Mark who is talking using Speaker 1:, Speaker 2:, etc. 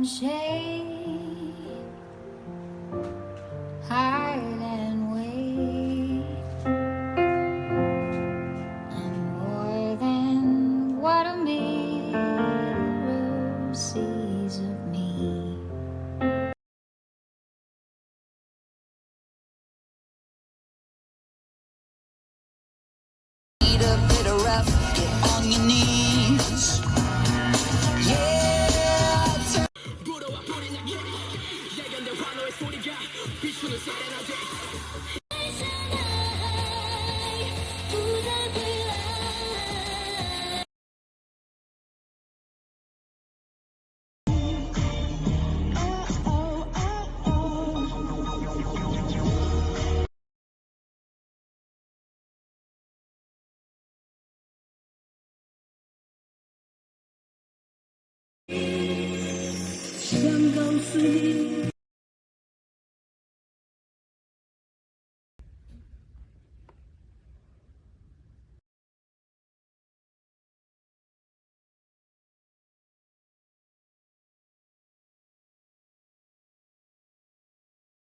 Speaker 1: and shade, hide and wait. I'm more than what a mirror sees of me. Need a bit of rough, get on your knees. Yeah.